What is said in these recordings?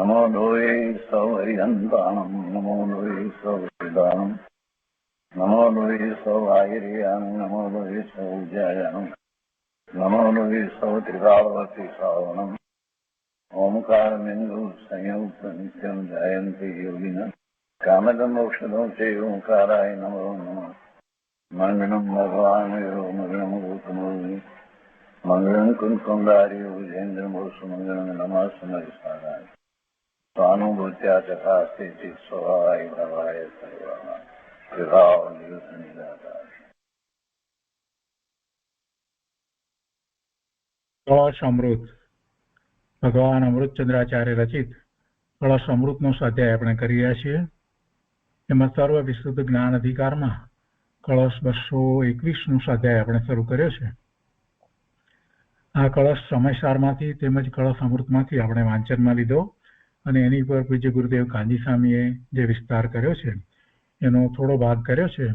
नमो लोये सौहरिहन्ताणं नमो लोये सौहृदानं नमो लोये सौभागिर्यानं नमो लोये सौज्यायानं नमो लोये सौत्रिकावती सावनं ओंकारमिन्दु संयुक्त नित्यं जयन्ति योगिनः कामदं मोक्षदं चैव ओंकाराय नमो नमः मंगलम भगवान मंगलम गौतमोनि मंगलम कुंकुमधारी विजेन्द्र मंगलम नमः समरिसाराय स्वानुभूत्या चकास्ते चित स्वभावाय भवाय सर्वाणां विभाव नियुक्त निराकार। कलश अमृत भगवान अमृतचंद्राचार्य रचित कलश अमृतનો સ્વાધ્યાય આપણે કરી રહ્યા છીએ। એમાં સર્વ વિશુદ્ધ જ્ઞાન અધિકારમાં કળશ 221નો સ્વાધ્યાય આપણે શરૂ કર્યો છે। આ કળશ સમયસારમાંથી તેમજ કળશ અમૃતમાંથી આપણે વાંચનમાં લીધો અને એની પર પૂજ્ય ગુરુદેવ કાંજી સ્વામીએ જે વિસ્તાર કર્યો છે એનો થોડો ભાગ કર્યો છે।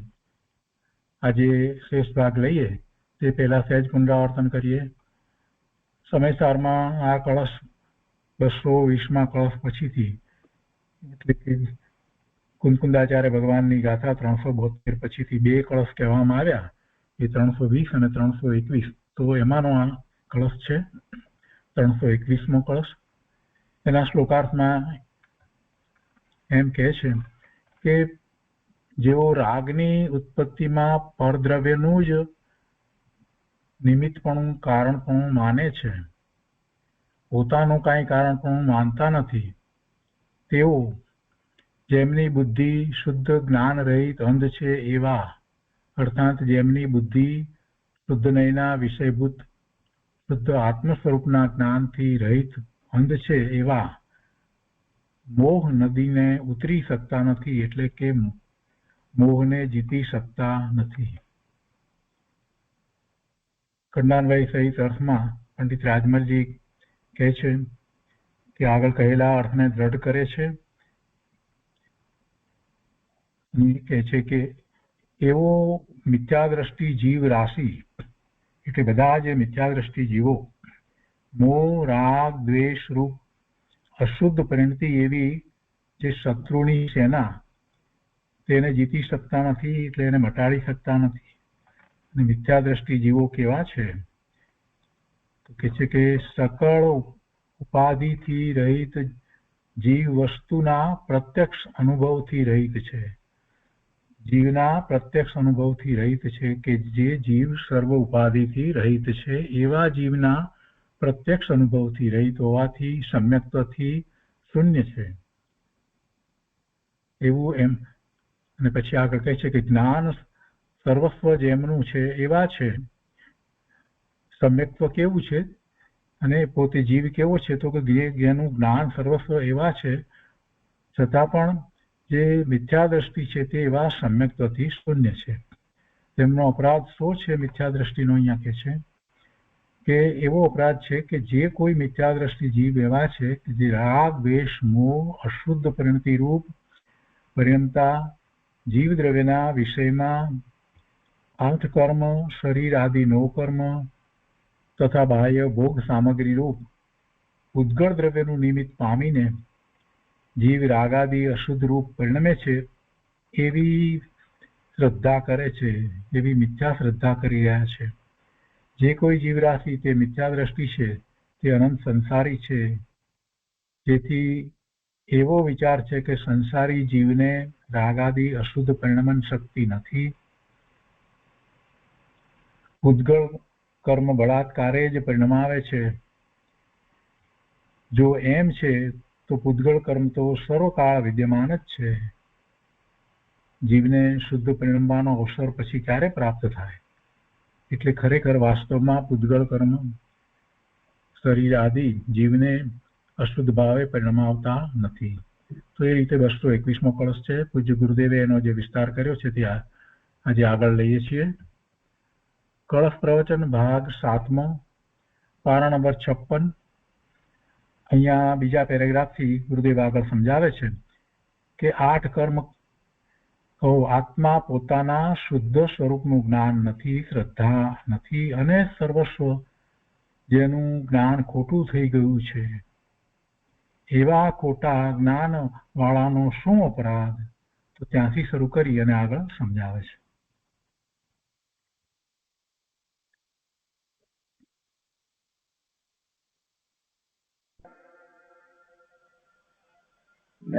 આજે શેષ ભાગ લઈએ તે પહેલા સહેજ પુનરાવર્તન કરીએ। સમયસારમાં આ કળશ 220માં કળશ પછીથી એટલે કે કુંકુંદાચાર્ય ભગવાનની ગાથા 372 પછીથી બે કળશ કહેવામાં આવ્યા, એ 320 અને 321। તો એમાંનો આ કળશ છે 321મો કળશ। એના શ્લોકાર્થમાં એમ કહે છે કે જેઓ રાગની ઉત્પત્તિમાં પરદ્રવ્યનું જ નિમિત્તપણું કારણપણું માને છે, પોતાનું કાંઈ કારણપણું માનતા નથી, તેઓ જેમની બુદ્ધિ શુદ્ધ જ્ઞાન રહિત અંધ છે એવા, અર્થાત જેમની બુદ્ધિ શુદ્ધ નયના વિષયભૂત શુદ્ધ આત્મ સ્વરૂપના જ્ઞાનથી રહિત અંધ છે એવા મોહ નદીને ઉતરી શકતા નથી, એટલે કે મોહને જીતી શકતા નથી। ખંડાનભાઈ સહિત અર્થમાં પંડિત રાજમલજી કહે છે કે આગળ કહેલા અર્થને દ્રઢ કરે છે। કહે છે કે એવો મિથ્યાદ્રષ્ટિ જીવ રાશિ એટલે બધા જે મિથ્યાદ્રષ્ટિ જીવો મોહ રાગ દ્વેષ રૂપ અશુદ્ધ પરિણતિ એવી જે શત્રુની સેના તેને જીતી શકતા નથી, એટલે એને મટાડી શકતા નથી। અને મિથ્યાદ્રષ્ટિ જીવો કેવા છે તો કહે છે કે સકળ ઉપાધિથી રહિત જીવ વસ્તુના પ્રત્યક્ષ અનુભવથી રહિત છે, જીવના પ્રત્યક્ષ અનુભવથી રહિત છે, કે જે જીવ સર્વ ઉપાધિથી રહિત છે એવા જીવના પ્રત્યક્ષ અનુભવથી રહિત હોવાથી સમ્યક્ત્વથી શૂન્ય છે એવું એમ। અને પછી આગળ કહે છે કે જ્ઞાન સર્વસ્વ જેમનું છે એવા છે। સમ્યક્ત્વ કેવું છે અને પોતે જીવ કેવો છે તો કે જેનું જ્ઞાન સર્વસ્વ એવા છે છતાં પણ જે મિથ્યાદ્રષ્ટિ છે તે એવા સમ્યક્ત્વથી શૂન્ય છે। તેમનો અપરાધ શો છે મિથ્યાદ્રષ્ટિનો? અહીંયા કહે છે કે એવો અપરાધ છે કે જે કોઈ મિથ્યાદ્રષ્ટિ જીવ એવા છે કે જે રાગ દ્વેષ મોહ અશુદ્ધ પરિણતિ રૂપ પર્યંતા જીવ દ્રવ્યના વિષયમાં અંતકર્મ શરીર આદિ નો કર્મ તથા બાહ્ય ભોગ સામગ્રી રૂપ ઉદ્ગળ દ્રવ્યનું નિમિત્ત પામીને જીવ રાગાદિ અશુદ્ધ રૂપ પરિણમે છે એવી શ્રદ્ધા કરે છે, એવી મિથ્યા શ્રદ્ધા કરી રહ્યા છે। જે કોઈ જીવરાશિ તે મિથ્યાદ્રષ્ટિ છે તે અનંત સંસારી છે, જેથી એવો વિચાર છે કે સંસારી જીવને રાગાદિ અશુદ્ધ પરિણમન શક્તિ નથી, ઉદ્ગળ કર્મ બળાત્કારે જ પરિણમાવે છે। જો એમ છે તો પૂતગળ કર્મ તો સર્વકાળ વિદ્યમાન જ છે, જીવને શુદ્ધ પરિણમવાનો અવસર પછી ક્યારે પ્રાપ્ત થાય? એટલે ખરેખર વાસ્તવમાં પૂતગળ કર્મ શરીર આદિ જીવને અશુદ્ધ ભાવે પરિણમાવતા નથી। તો એ રીતે 221મો કળશ છે। પૂજ્ય ગુરુદેવે એનો જે વિસ્તાર કર્યો છે તે આજે આગળ લઈએ છીએ। કળશ પ્રવચન ભાગ 7મો, પારા નંબર 56। અહીંયા બીજા પેરેગ્રાફથી ગુરુદેવ આગળ સમજાવે છે કે 8 કર્મ આત્મા પોતાના શુદ્ધ સ્વરૂપનું જ્ઞાન નથી, શ્રદ્ધા નથી અને સર્વસ્વ જેનું જ્ઞાન ખોટું થઈ ગયું છે એવા ખોટા જ્ઞાન વાળાનો શું અપરાધ? તો ત્યાંથી શરૂ કરી અને આગળ સમજાવે છે.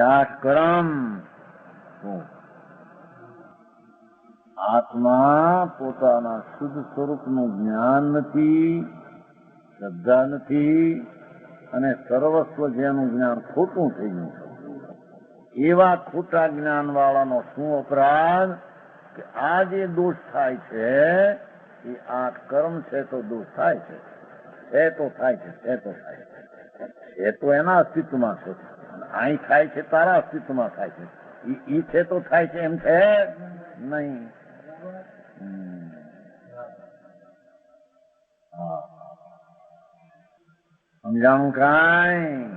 આ કર્મ આત્મા પોતાના શુદ્ધ સ્વરૂપનું જ્ઞાન નથી, શ્રદ્ધા નથી, અને સર્વસ્વ જેનું જ્ઞાન ખોટું થઈ ગયું. એવા ખોટા જ્ઞાન વાળાનો શું અપરાધ કે આ જે દોષ થાય છે એ આ કર્મ છે તો દોષ થાય છે, તો થાય છે, તો થાય છે, તો એના અસ્તિત્વમાં છે, અહીં થાય છે તારા અસ્તિત્વમાં થાય છે, ઈ છે તો થાય છે એમ છે નહીં. સમજાણું કાંઈ?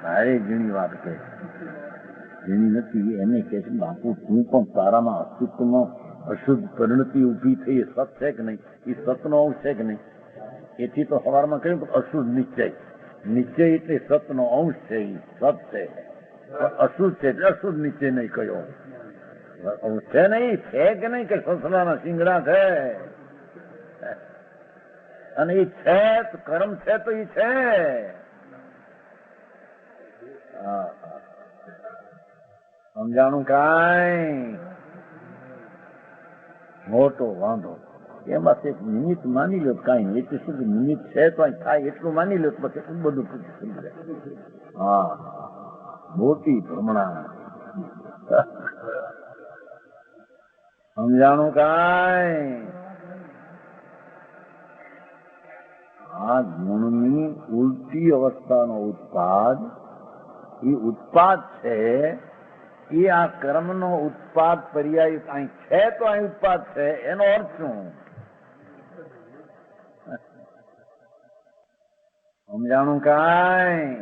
ભારે ઝીણી વાત કે ઝીણી નથી. એને કે છે બાપુ તું પણ તારામાં અસ્તિત્વમાં અશુદ્ધ પરિણતિ ઉભી થઈ એ સત છે કે નહીં? એ સતનો અંશ છે કે નહીં? એથી તો સવારમાં કહ્યું અશુદ્ધ નિશ્ચય. નિશ્ચય એટલે સતનો અંશ છે, એ સત છે. અશુદ્ધ છે એટલે અશુદ્ધ નિશ્ચય નહીં કહ્યો. છે નહીં, છે કે નહીં કે સસલાના શિંગડા છે અને એ છે કર્મ છે તો એ છે. સમજાણું કાંઈ? મોટો વાંધો એમાં એક નિમિત્ત માની લો કાંઈ નહીં, એટલે શું નિમિત્ત છે તો અહીં થાય એટલું માની લો પછી બધું થઈ જાય. હા, મોટી ભ્રમણા. સમજાણું કાંઈ? આ ગુણની ઉલટી અવસ્થાનો ઉત્પાદ, એ ઉત્પાદ છે એ આ કર્મનો ઉત્પાદ પર્યાય અહીં છે તો અહીં ઉત્પાદ છે. એનો અર્થ શું? સમજાણું કાંઈ?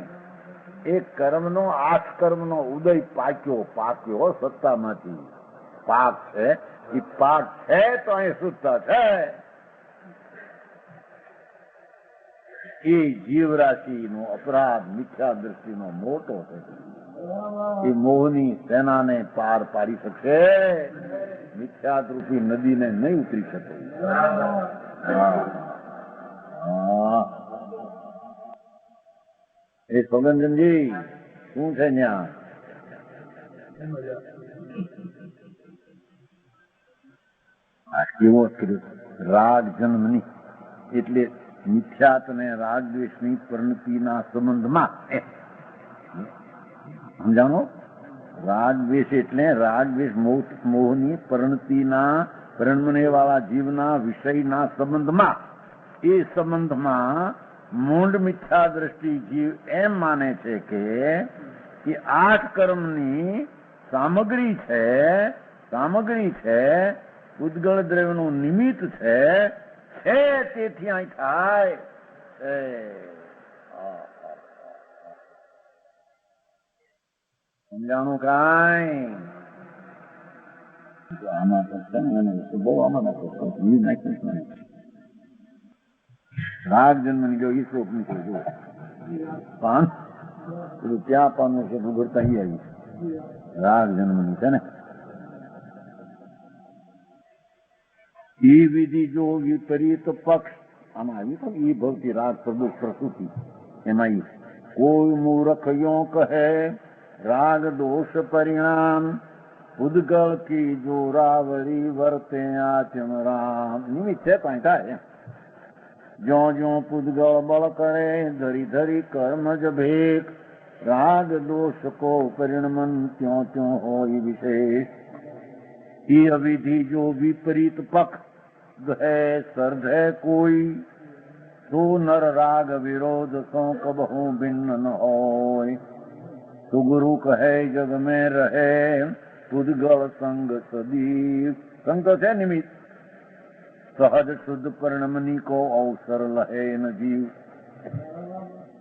એ કર્મનો આઠ કર્મનો ઉદય પાક્યો સત્તામાંથી પાક છે. એ પાક છે તો અહીં શુદ્ધતા છે. એ જીવરાશિનો અપરાધ મિથ્યા દ્રષ્ટિનો મોટો છે. એ મોહની સેનાને પાર પાડી શકશે, મિથ્યારૂપી નદીને નહીં ઉતરી શકે. એ સોગંદનજી શું છે ત્યાં? કેવો રાગ જન્મની એટલે મિથ્યાત ને રાગ દ્વેષની પરિણતિના સંબંધમાં સમજાણો? રાગ દ્વેષ એટલે રાગ દ્વેષ મોહની પરિણતિના પરિણમને વાળા જીવના વિષયના સંબંધમાં, એ સંબંધમાં મૂંડ મિથ્યા દ્રષ્ટિ જીવ એમ માને છે કે આઠ કર્મની સામગ્રી છે, ઉદ્ગળ દ્રવ્યનું નિમિત્ત છે, તેથી અહીં થાય છે. સમજાણું કાંઈ? આમાં બહુ આમાં રાગ જન્મ ગયો એ શ્લોક નીકળ્યો પાન ત્યાં પાનું છે ભૂગરતા આવી રાગ જન્મની છે ને. એ વિધિ જો વિપરીત પક્ષ આમાં આવ્યું તો એ ભવતી રાગ પ્રદોષ પ્રસૂતિ એમાં કોઈ મૂર્ખ યો કહે રાગ દોષ પરિણામ ઉદગળ કી જોરાવળી વર્તે આચમ રામ. નિમિત્ત છે કઈ થાય જો જો પુદગળ બળ કરે ધરી ધરી કર્મ જ ભેક રાગ દોષ કો પરિણમન ત્યો ત્યો હોય વિશેષ. એ અવિધિ જો વિપરીત પક્ષ है सर्द है कोई तो नर राग विरोध सो कबहू भिन्न न होय. सुगुरु कहे जग में रहे पुद्गल संग सदीव. संग तो है निमित्त. सहज शुद्ध परिणमनी को अवसर लहे न जीव.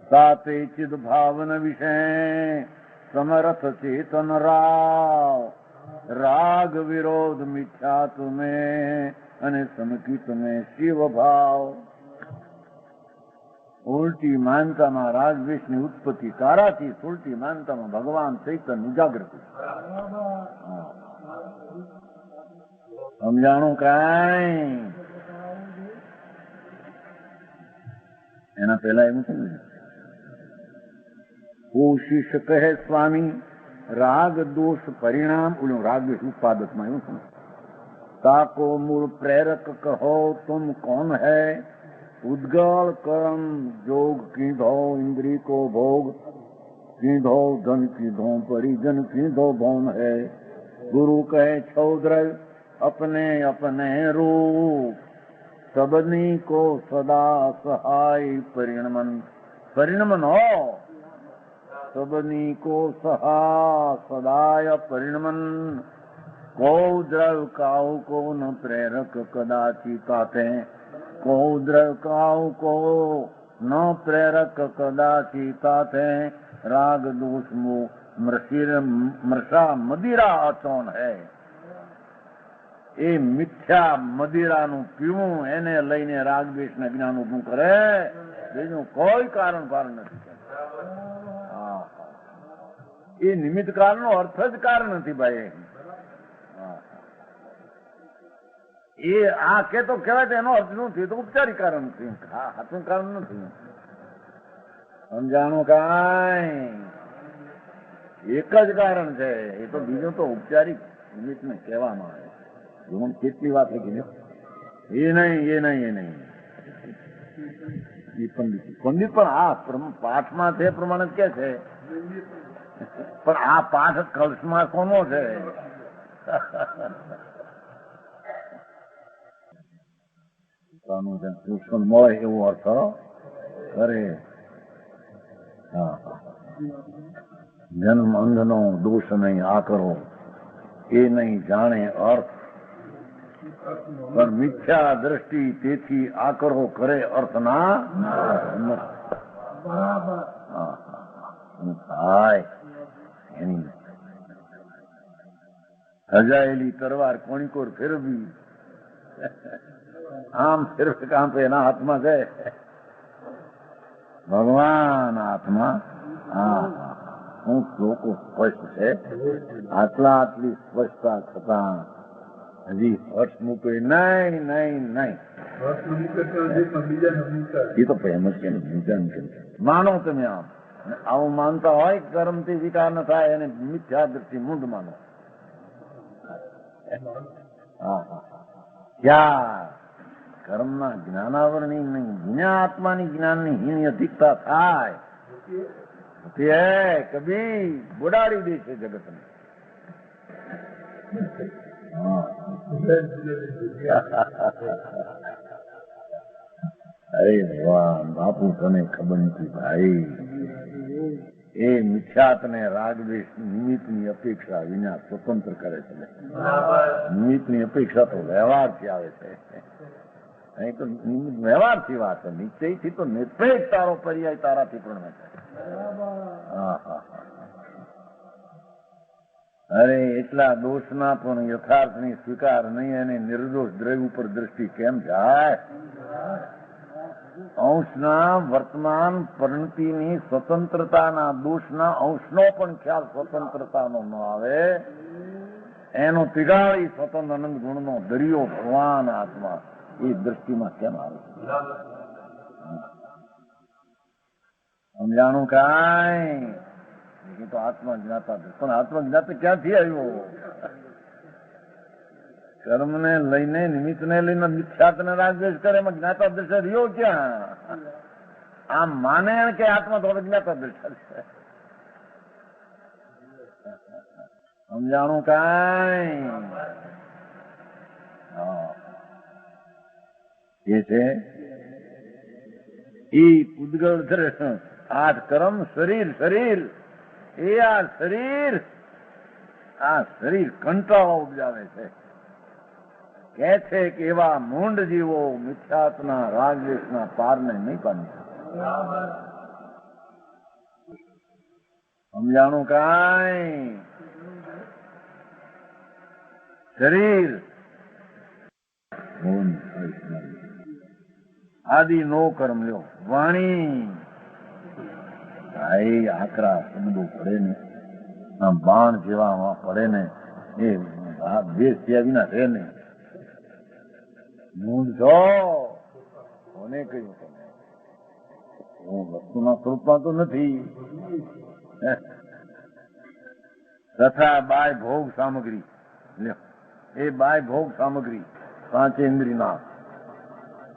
साते चिद भावन विषय समरथ चेतन राव. राग विरोध मिथ्या तुम्हें અને સમકિત મેં શિવ ભાવ. ઉલટી માનતામાં રાગદ્વેષની ઉત્પત્તિ તારાથી, સુલટી માનતામાં ભગવાન ચૈતન્ય જાગૃતિ. સમજાણું કાંઈ? એના પહેલા એવું છે ને, કોશિશ કહે સ્વામી રાગ દોષ પરિણામ, ઓલું રાગ દોષ ઉત્પાદકમાં એવું છે, તાકો મૂળ પ્રેરક કહો તુમ કોણ હૈ, ઉદ્ગલ કર્મ જોગ કીધો ઇન્દ્રી કો ભોગ, કીધો ધન કીધો પરિજન કીધો ભૌન હૈ, ગુરુ કહે છૌદ્રય अपने अपने रूप, सबनी को सदा सहाय परिणमन, परिणमन हो सबनी को सहा सदाय परिणमन, को द्रव काउ को न प्रेरक कदाचिताते, को द्रव काउ को न प्रेरक कदाचिताते, राग दोष मो मृषा मदिरा अचौन है. એ મિથ્યા મદિરાનું પીવું એને લઈને રાગદ્વેષ ને જ્ઞાન ઉભું કરે, બીજું કોઈ કારણ નથી. એ નિમિત્ત કારણનો અર્થ જ કારણ નથી ભાઈ. એ આ કે તો કહેવાય એનો અર્થ શું થયું? તો ઉપચારી કારણ નથી, હાથનું કારણ નથી. સમજાણું કાંઈ? એક જ કારણ છે, એ તો બીજું તો ઉપચારિક નિમિત્ત ને કહેવામાં આવે. કેટલી વાત લખી, એ નહીં પંડિત પણ આ પાઠમાં છે પ્રમાણે કે છે, પણ આ પાઠ કલ્સમાં કોનો છે? મળે એવો અર્થ કરે. જન્મ અંધનો દોષ નહીં આ કરો, એ નહીં જાણે અર્થ, પણ મિથ્યા દ્રષ્ટિ તેથી આકરો કરે અર્થના એની સજાયેલી તરવાર કોણીકોર ફેરવી, આમ ફેરવે કામ એના હાથમાં છે, ભગવાન હાથમાં. હું લોકો સ્પષ્ટ છે, આટલી સ્પષ્ટતા છતાં હજી હર્ષ મૂકે નહીં. એ તો પ્રેમ જ કે માનો તમે આવું માનતા હોય, કર્મથી વિકાર ન થાય એને મિથ્યા દ્રષ્ટિ મૂંઢ માનો. ક્યાં કર્મના જ્ઞાનાવરણી નહીં, જ્ઞાત્માની જ્ઞાનની હીન અધિકતા થાય તે કભી બુડાડી દે છે જગતને. અરે ભગવાન બાપુ તને ખબર નથી ભાઈ, એ મિથ્યાત ને રાગદ્વેષ નિમિત્તની અપેક્ષા વિના સ્વતંત્ર કરે છે. નિમિત્તની અપેક્ષા તો વ્યવહારથી આવે છે, અહીં તો વ્યવહારથી વાત છે, નિશ્ચયથી તો નિર્ભેદ તારો પર્યાય તારાથી પણ છે. અરે એટલા દોષના પણ યથાર્થની સ્વીકાર નહીં, અને નિર્દોષ દ્રવ્ય ઉપર દ્રષ્ટિ કેમ જાય? અંશના વર્તમાન પરિણતિની સ્વતંત્રતાના દોષના અંશનો પણ ખ્યાલ સ્વતંત્રતાનો ન આવે, એનો તિગાળી સ્વતંત્ર આનંદ ગુણનો દરિયો ભગવાન આત્મા એ દ્રષ્ટિમાં કેમ આવે? સમજાણું કાંઈ? તો આત્મજ્ઞાતા, પણ આત્મજ્ઞાતા ક્યાંથી આવ્યો? કર્મ ને લઈને, નિમિત્ત ને લઈને મિથ્યાત ને રાગદ્વેષ કરે, એમાં જ્ઞાતા દર્શન રહ્યો ક્યાં? આમ માને કે આત્મા તો જ્ઞાતા દર્શન છે. સમજાણું કાંઈ? એ છે એ ઉદ્ગલ આઠ કર્મ, શરીર એ આ શરીર કંટાળો ઉપજાવે છે. કે છે કે એવા મૂંઢ જીવો મિથ્યાત્મના રાગદ્વેષના પારને નહીં પામ્યા. સમજાણું કાંઈ? શરીર આદિ નો કર્મ લ્યો. વાણી એ આકરા શબ્દો પડે ને, આમ બાણ જેવા પડે ને, એ બે થયા વિના રહે ને. મૂંઝો કોને કહ્યું તમે? હું વસ્તુના સ્વરૂપમાં તો નથી. તથા બાય ભોગ સામગ્રી લ્યો, એ બાય ભોગ સામગ્રી પાંચેન્દ્રિયના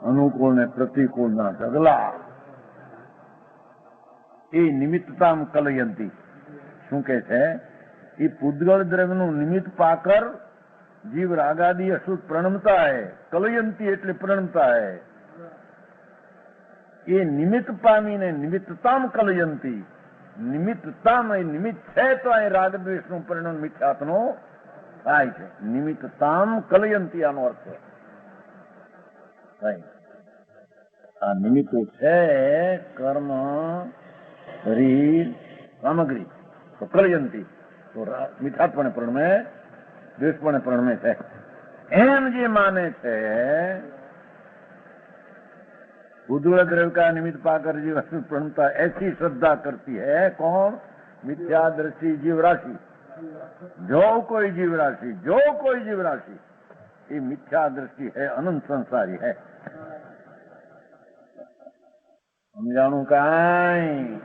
અનુકૂળ ને પ્રતિકૂળ ના ઢગલા એ નિમિત્તતામ કલયંતી. શું કે છે? એ પૂદગળ દ્રવ્યનું નિમિત્ત પાકર જીવ રાગાદી અશુદ્ધ પ્રણમતા હે. કલયંતી એટલે પ્રણમતા હે. એ નિમિત્ત પામીને નિમિત્તતામ કલયંતી. નિમિત્તતામ એ નિમિત્ત છે તો અહીં રાગદ્વેષ નું પરિણામ મિથ્યાત્મનો થાય છે. નિમિત્તતામ કલયંતી આનો અર્થ છે. આ નિમિત્તો છે કર્મ શરીર સામગ્રી તો કલયંતી તો મિથ્યાત્મને પ્રણમે દ્વેષપણે પ્રણમે છે. એમ જે માને છે बुद्धुल द्रव्य का निमित्त पाकर जीव प्रणता ऐसी श्रद्धा करती है कौन? मिथ्या दृष्टि जीव राशि. जो कोई जीव राशि ये मिथ्या दृष्टि है, अनंत संसारी है. समझाणु काई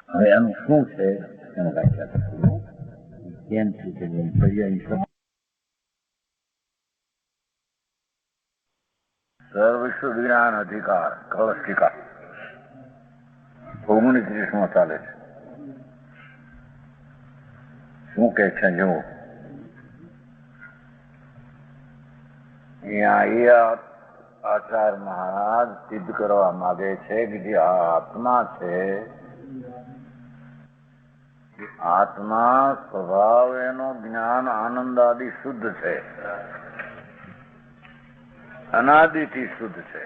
હવે આનું શું છે એનો વ્યાખ્યા કરશું. કેમ છે કે પર્યાય સર્વ વિશ્વ વિજ્ઞાન અધિકાર કળશ ટીકા 39 ચાલે છે. શું કે છે જો અહીંયા આચાર્ય મહારાજ સિદ્ધ કરવા માંગે છે કે જે આત્મા છે આત્મા સ્વભાવ એનો જ્ઞાન આનંદ આદિ શુદ્ધ છે, અનાદિથી શુદ્ધ છે.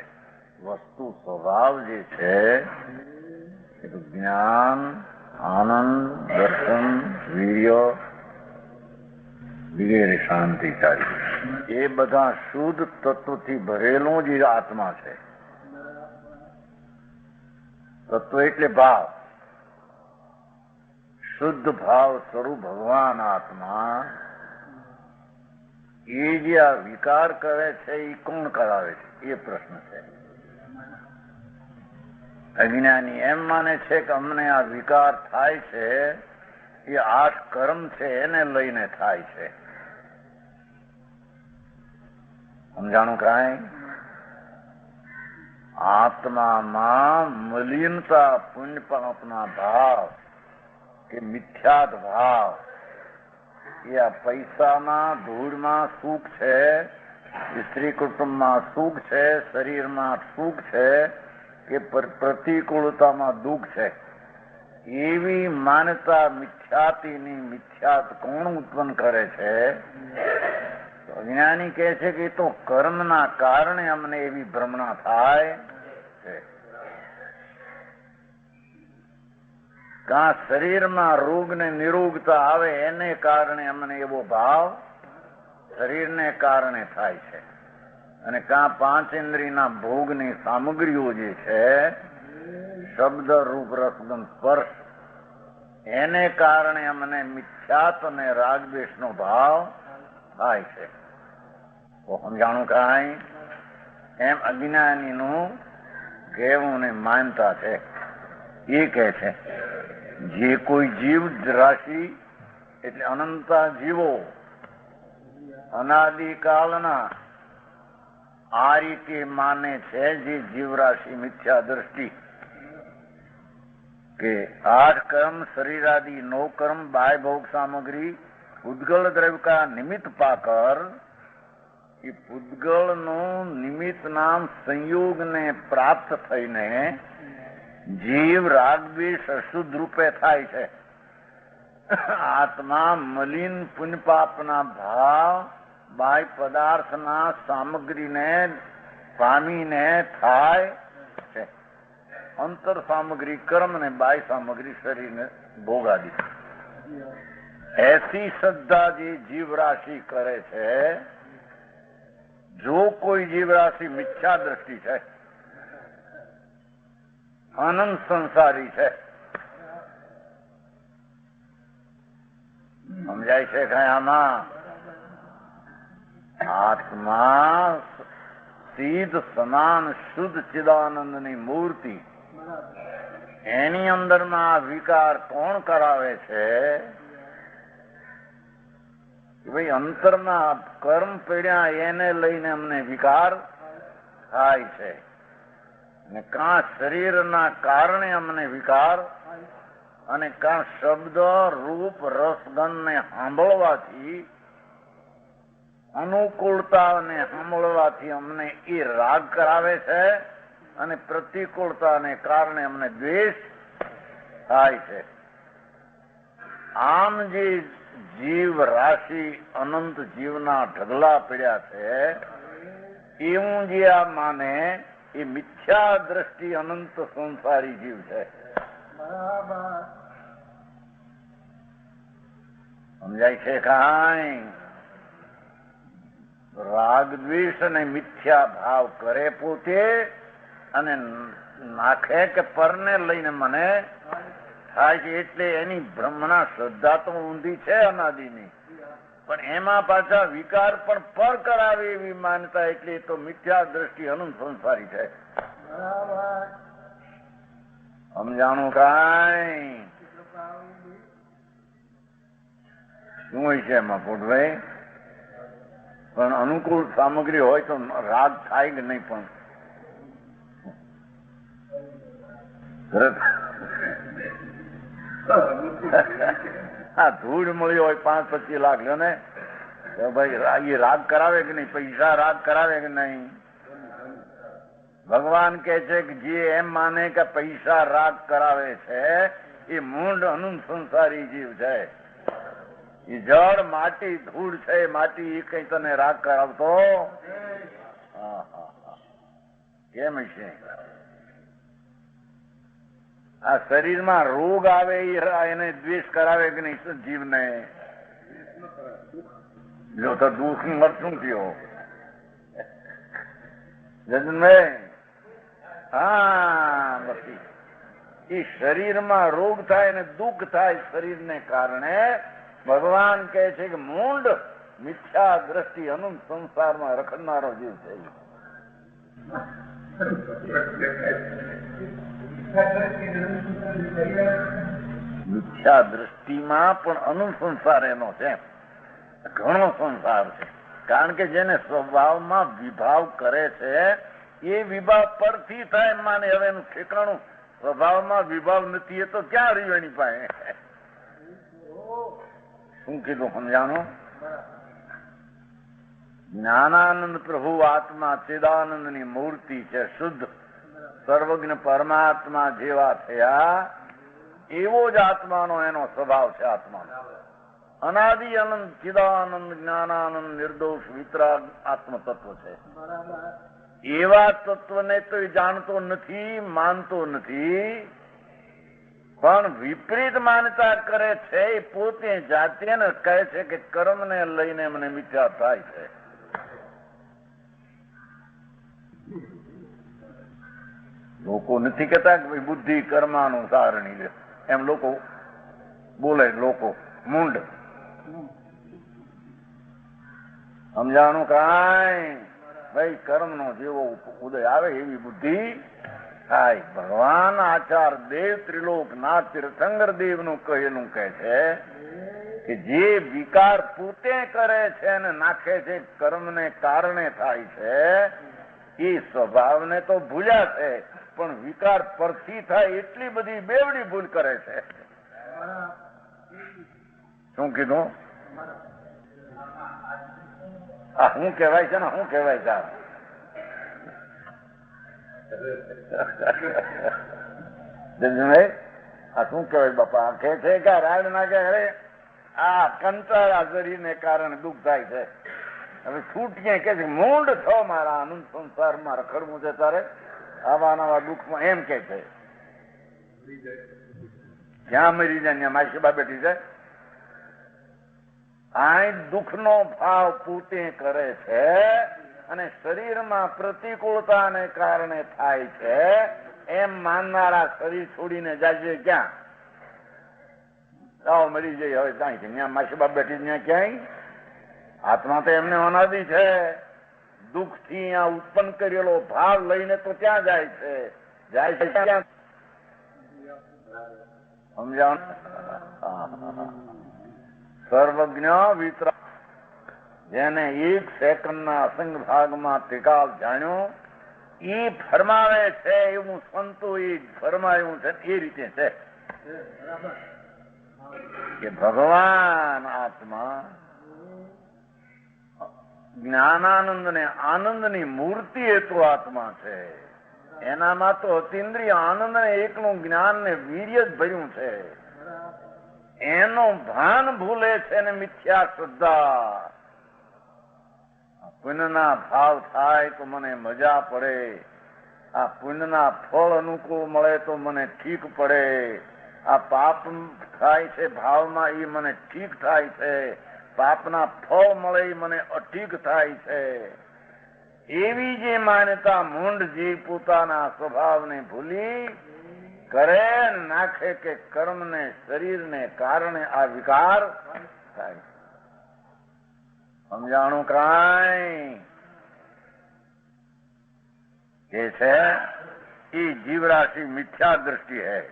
વસ્તુ સ્વભાવ જે છે જ્ઞાન આનંદ દર્શન વીર્ય વગેરે શાંતિકારી એ બધા શુદ્ધ તત્વથી ભરેલું જ આત્મા છે. તત્વ એટલે ભાવ. શુદ્ધ ભાવ સ્વરૂપ ભગવાન આત્મા એ જે આ વિકાર કરે છે એ કોણ કરાવે છે? એ પ્રશ્ન છે. અજ્ઞાની એમ માને છે કે અમને આ વિકાર થાય છે એ 8 કર્મ છે એને લઈને થાય છે. સમજાણું કાંઈ? આત્મામાં મલિનતા પુણ્ય પાપના ભાવ કે મિથ્યાત ભાવ એ આ પૈસામાં ધૂળમાં સુખ છે, સ્ત્રી કુટુંબમાં સુખ છે, શરીરમાં સુખ છે કે પ્રતિકૂળતામાં દુઃખ છે એવી માન્યતા મિથ્યાતીની મિથ્યાત કોણ ઉત્પન્ન કરે છે? અજ્ઞાની કહે છે કે તો કર્મના કારણે અમને એવી ભ્રમણા થાય છે. કાં શરીરમાં રોગ ને નિરોગતા આવે એને કારણે અમને એવો ભાવ શરીરને કારણે થાય છે, અને કાં 5 ઇન્દ્રિયના ભોગની સામગ્રીઓ જે છે શબ્દ રૂપ રસગંધ સ્પર્શ એને કારણે અમને મિથ્યાત અને રાગદ્વેષનો ભાવ થાય છે. તો સમજાણું કાંઈ? એમ અજ્ઞાનીનું કહેવું ને માનતા છે. એ કહે છે જે કોઈ જીવ રાશિ એટલે અનંતા જીવો અનાદિકાળના આ રીતે માને છે, જે જીવરાશિ મિથ્યા દ્રષ્ટિ કે 8 કર્મ शरीर आदि 9 कर्म बाह्य भोग सामग्री पुद्गल द्रव्य का निमित्त पाकर એ પુદ્ગળનું નિમિત્ત નામ સંયોગ ને પ્રાપ્ત થઈને જીવ રાગદ્વેષ અશુદ્ધ રૂપે થાય છે. આત્મા મલિન પુણ્ય પાપના ભાવ બાહ્ય પદાર્થના સામગ્રીને પામીને થાય છે. અંતર સામગ્રી કર્મ ને બાહ્ય સામગ્રી શરીરને ભોગાદી. એસી શ્રદ્ધા જે જીવ રાશિ કરે છે જો કોઈ જીવરાશિ મિથ્યા દ્રષ્ટિ છે, અનંત સંસારી છે, સમજાય છે કે આમાં આત્મા સીધ સમાન શુદ્ધ ચિદાનંદની મૂર્તિ, એની અંદરમાં વિકાર કોણ કરાવે છે? ભાઈ અંતરમાં કર્મ પીડ્યા એને લઈને અમને વિકાર થાય છે, અને કાં શરીરના કારણે અમને વિકાર, અને કાં શબ્દ રૂપ રસગંધને સાંભળવાથી, અનુકૂળતાને સાંભળવાથી અમને એ રાગ કરાવે છે, અને પ્રતિકૂળતાને કારણે અમને દ્વેષ થાય છે. આમ જે જીવ રાશિ અનંત જીવના ઢગલા પડ્યા છે, એવું જે આ માને એ મિથ્યા દ્રષ્ટિ અનંત સંસારી જીવ છે. સમજાય છે કાંઈ? રાગ દ્વેષ અને મિથ્યા ભાવ કરે પોતે, અને નાખે કે પરને લઈને મને થાય છે, એટલે એની બ્રહ્મણા શ્રદ્ધા તો ઊંધી છે અનાદિની, પણ એમાં પાછા વિકાર પણ પર કરાવે એવી માનતા, એટલે તો મિથ્યા દ્રષ્ટિ અનંત સંસારી છે. સમજાણું કાંઈ? શું હોય છે એમાં પોટભાઈ? પણ અનુકૂળ સામગ્રી હોય તો રાગ થાય કે નહીં? પણ હા, ધૂળ મળ્યો હોય 5-25 લાખ લ્યો ને, તો ભાઈ એ રાગ કરાવે કે નહીં? પૈસા રાગ કરાવે કે નહીં? ભગવાન કે છે કે જે એમ માને કે પૈસા રાગ કરાવે છે, એ મૂંઢ અનંત સંસારી જીવ છે. એ જળ માટી ધૂળ છે, માટી એ કઈ તને રાગ કરાવતો કેમ છે? આ શરીરમાં રોગ આવે એને દ્વેષ કરાવે કે નહીં જીવને? જો તો દુઃખ મરતું થયો જનભાઈ. હા, બસ એ શરીરમાં રોગ થાય અને દુઃખ થાય શરીરને કારણે, ભગવાન કહે છે કે મૂંડ મિથ્યા દ્રષ્ટિ અનંત સંસારમાં રખડનારો જીવ છે. મિથ્યા દ્રષ્ટિમાં પણ અનંત સંસાર એનો છે, ઘણો સંસાર છે. કારણ કે જેને સ્વભાવમાં વિભાવ કરે છે, એ વિભાવ પરથી થાય માને. હવે એનું ઠેકાણું સ્વભાવમાં વિભાવ નથી, એ તો ક્યાં રહ્યું એની પાસે? શું કીધું સમજાણું? જ્ઞાનાનંદ પ્રભુ આત્મા ચિદાનંદની મૂર્તિ છે, શુદ્ધ સર્વજ્ઞ પરમાત્મા જેવા થયા એવો જ આત્માનો એનો સ્વભાવ છે. આત્માનો અનાદિ અનંત ચિદાનંદ જ્ઞાનાનંદ નિર્દોષ વિતરાગ આત્મ તત્વ છે. એવા તત્વને તો એ જાણતો નથી, માનતો નથી, પણ વિપરીત માનતા કરે છે. એ પોતે જાતે ને કહે છે કે કર્મને લઈને મને મિથ્યા થાય છે. લોકો નથી કહેતા કે ભાઈ બુદ્ધિ કર્માનુસારની છે, એમ લોકો બોલે. લોકો મૂંડ. સમજાણું કાંઈ? ભાઈ કર્મનો જેવો ઉદય આવે એવી બુદ્ધિ થાય. ભગવાન આચાર દેવ ત્રિલોકનાથ તીર્થંકર દેવનું કહેલું કહે છે કે જે વિકાર પોતે કરે છે અને નાખે છે, કર્મને કારણે થાય છે, એ સ્વભાવને તો ભૂલ્યા છે, પણ વિકાર પરથી થાય એટલી બધી બેવડી ભૂલ કરે છે. શું કીધું? આ શું કહેવાય છે ને? શું કહેવાય છે? આ શું કહેવાય બાપા? કે છે કે રાડ ના કે આ કંટાળા શરીરને કારણે દુઃખ થાય છે. હવે છૂટીએ કે છે મૂંડ છો મારા, આનંદ સંસારમાં રખડવું છે તારે, આવા નવા દુઃખમાં. એમ કે છે જ્યાં મરી જાય ત્યાં માસીબા બેઠી છે. આ દુઃખનો ભાવ પોતે કરે છે અને શરીરમાં પ્રતિકૂળતાને કારણે થાય છે એમ માનનારા શરીર છોડીને જાય ક્યાં? આવો મરી જઈ હવે ક્યાંય ત્યાં માસી બાપ બેઠી ત્યાં ક્યાંય? આત્મા તો એમને અનાદિ છે. દુઃખથી અહીંયા ઉત્પન્ન કરેલો ભાવ લઈને તો ક્યાં જાય છે? જાય છે ક્યાં? સમજાવ? સર્વજ્ઞ વિતરા, જેને એક સેકન્ડના અસંગ ભાગમાં ત્રિકાલ જાણ્યો એ ફરમાવે છે એવું સંતો એ ફરમાયું છે એ રીતે છે કે ભગવાન આત્મા જ્ઞાનાનંદ ને આનંદની મૂર્તિ હેતુ આત્મા છે. એનામાં તો અતિન્દ્રિય આનંદ ને એકનું જ્ઞાન ને વીર્ય જ ભર્યું છે. એનું ભાન ભૂલે છે ને મિથ્યા શ્રદ્ધા. પુણ્યના ભાવ થાય તો મને મજા પડે, આ પુણ્યના ફળ અનુકૂળ મળે તો મને ઠીક પડે, આ પાપ થાય છે ભાવમાં એ મને ઠીક થાય છે, પાપના ફળ મળે એ મને અઠીક થાય છે. એવી જે માન્યતા મૂંઢ જીવ પોતાના સ્વભાવને ભૂલી કરે નાખે કે કર્મને શરીરને કારણે આ વિકાર થાય. સમજાણું કાંઈ એ છે એ જીવરાશિ મિથ્યા દ્રષ્ટિ હૈ.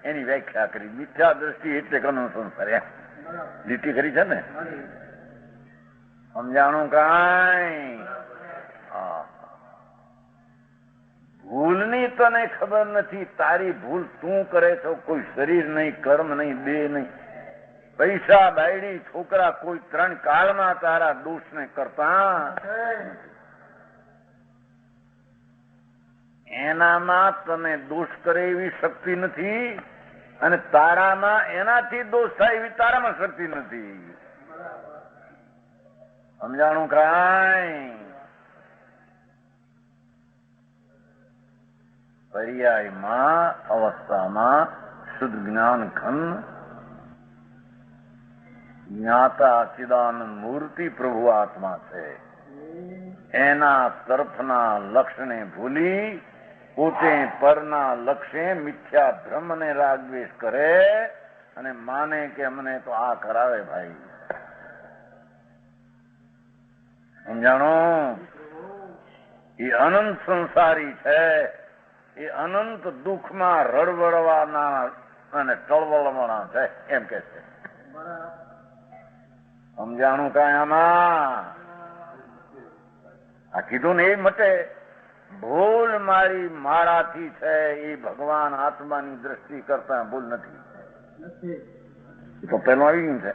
એની વ્યાખ્યા કરી. મિથ્યા દ્રષ્ટિ એટલે અનુસંસાર એમ લીટી કરી છે ને. સમજાણું કાંઈ? ભૂલની તને ખબર નથી. તારી ભૂલ તું કરે છો. કોઈ શરીર નહીં, કર્મ નહીં, દેહ નહીં, પૈસા, બાયડી, છોકરા, કોઈ ત્રણ કાળમાં તારા દોષને કરતા એનામાં તને દોષ કરે એવી શક્તિ નથી અને તારામાં એનાથી દોષ થાય એવી તારામાં શક્તિ નથી. સમજાણું કાંઈ? પર્યાયમાં અવસ્થામાં શુદ્ધ જ્ઞાન ઘન જ્ઞાતા ચિદાનંદ મૂર્તિ પ્રભુ આત્મા છે. એના તરફના લક્ષ્યને ભૂલી પોતે પરના લક્ષ્ય મિથ્યા ભ્રમને રાગદ્વેષ કરે અને માને કે અમને તો આ કરાવે ભાઈ. સમજાણો? એ અનંત સંસારી છે. એ અનંત દુઃખમાં રડવડવાના અને ટળવળવાના છે એમ કે છે. સમજાણું કાંઈ આમાં? આ કીધું ને એ મટે. ભૂલ મારી મારાથી છે એ ભગવાન આત્માની દ્રષ્ટિ કરતા ભૂલ નથી. તો પેલું આવી ગયું છે.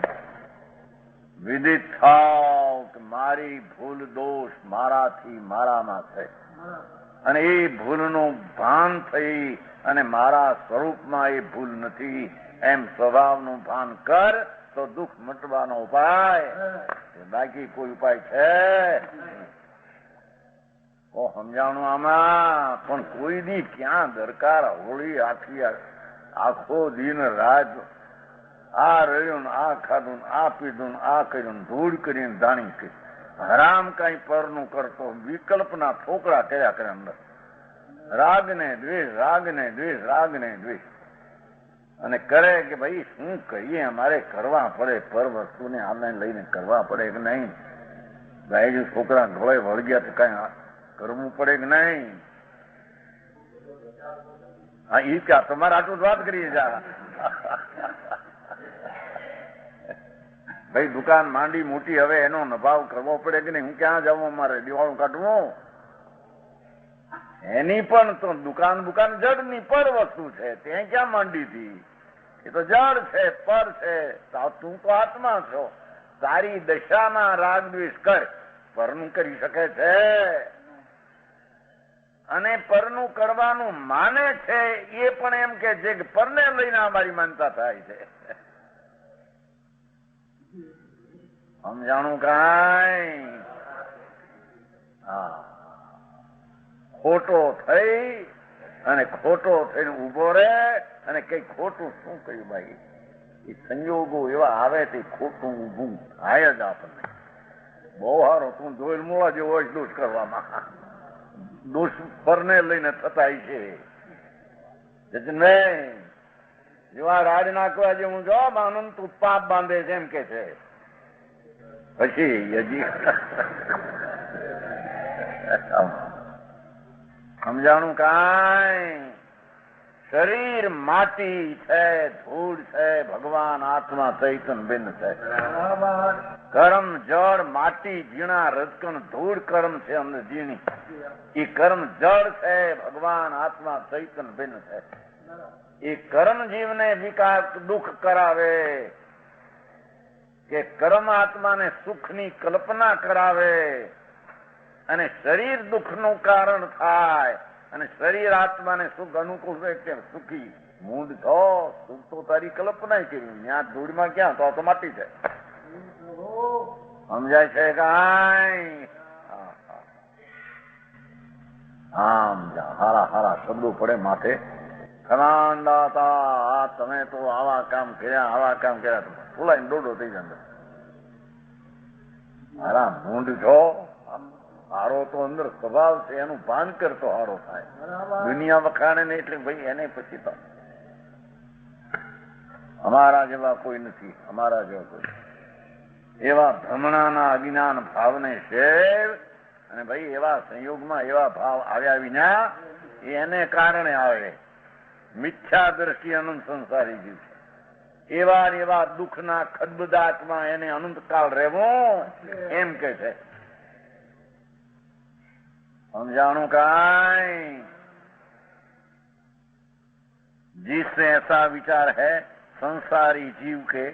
વિદિત થાવ કે મારી ભૂલ દોષ મારાથી મારામાં છે અને એ ભૂલનું ભાન થઈ અને મારા સ્વરૂપમાં એ ભૂલ નથી એમ સ્વભાવનું ભાન કર તો દુઃખ મટવાનો ઉપાય. બાકી કોઈ ઉપાય છે? સમજાણું આમાં? પણ કોઈ દી ક્યાં દરકાર હોળી આખી આખો દિન રાત આ રહ્યું ને આ ખાધું ને આ પીધું ને આ કર્યું ધૂળ કરીને ધાણી કરી હરામ કઈ પરનું કરતો વિકલ્પના ઠોકડા કર્યા કરે અંદર. રાગ ને દ્વેષ, રાગ ને દ્વેષ, રાગ ને દ્વેષ અને કરે કે ભાઈ શું કહીએ અમારે કરવા પડે પર વસ્તુને આને લઈને કરવા પડે કે નહીં? ભાઈ છોકરા ઢોળે વળગ્યા તો કઈ કરવું પડે કે નહીં? હા એ ક્યાં તમારે આટલું જ વાત કરીએ જા. ભાઈ દુકાન માંડી મોટી હવે એનો નભાવ કરવો પડે કે નહીં? હું ક્યાં જાઉં? અમારે દિવાળું કાઢવું? એની પણ તો દુકાન જડ ની પર વસ્તુ છે. ત્યાં ક્યાં માંડી હતી? એ તો જડ છે, પર છે. તું તો આત્મા છો. તારી દશામાં રાગ દ્વેષ કર. પરનું કરી શકે છે અને પરનું કરવાનું માને છે એ પણ એમ કે છે કે પરને લઈને અમારી માનતા થાય છે. સમજાણું કાંઈ? હા. ખોટો થઈ અને ખોટો થઈને ઉભો રહે અને કઈ ખોટું શું કહ્યું ભાઈ? એ સંજોગો એવા આવે તે ખોટું ઊભું થાય જ આપણને. બહુ સારો, તું જોયેલ મૂળા જેવો હોય દોષ કરવામાં. દોષ પરને લઈને થતા છે નહીં. જેવા રાડ નાખવા જે હું જો આનંદ તું પાપ બાંધે છે એમ કે છે. પછી હજી સમજાણું કાંઈ. શરીર માટી છે, ધૂળ છે, ભગવાન આત્મા ચૈતન ભિન્ન છે. કર્મ જળ માટી ઝીણા રજકણ ધૂળ કર્મ છે અંદર ઝીણી. એ કર્મ જળ છે, ભગવાન આત્મા ચૈતન ભિન્ન છે. એ કર્મ જીવને વિકાર દુઃખ કરાવે કે કર્મ આત્માને સુખની કલ્પના કરાવે અને શરીર દુઃખનું કારણ થાય અને શરીર આત્માને સુખ અનુકૂળ છે કે સુખી મૂંડ છો. સુખ તો તારી કલ્પના કરી, ત્યાં ધૂળમાં ક્યાં, તો માટી છે. સમજાય છે કાંઈ? આમ હારા હારા શબ્દો પડે માથે. ખરાંડાતા તમે તો આવા કામ કર્યા ફૂલાઈને દોડો થઈ જાય. હારા મૂંડ છો. હારો તો અંદર સ્વભાવ છે, એનું ભાન કરતો હારો થાય. દુનિયા વખાણે ને એટલે ભાઈ એને પછી તો અમારા જેવા કોઈ નથી, અમારા જેવા કોઈ. એવા ભ્રમણાના અજ્ઞાન ભાવને શેર અને ભાઈ એવા સંયોગમાં એવા ભાવ આવ્યા વિના એને કારણે આવે. મિથ્યા દ્રષ્ટિ અનંત સંસારી જીવ છે. એવા ને એવા દુઃખના ખદબદાટમાં એને અનંતકાળ રહેવું એમ કે છે. समझाणु काई। जिससे ऐसा विचार है संसारी जीव के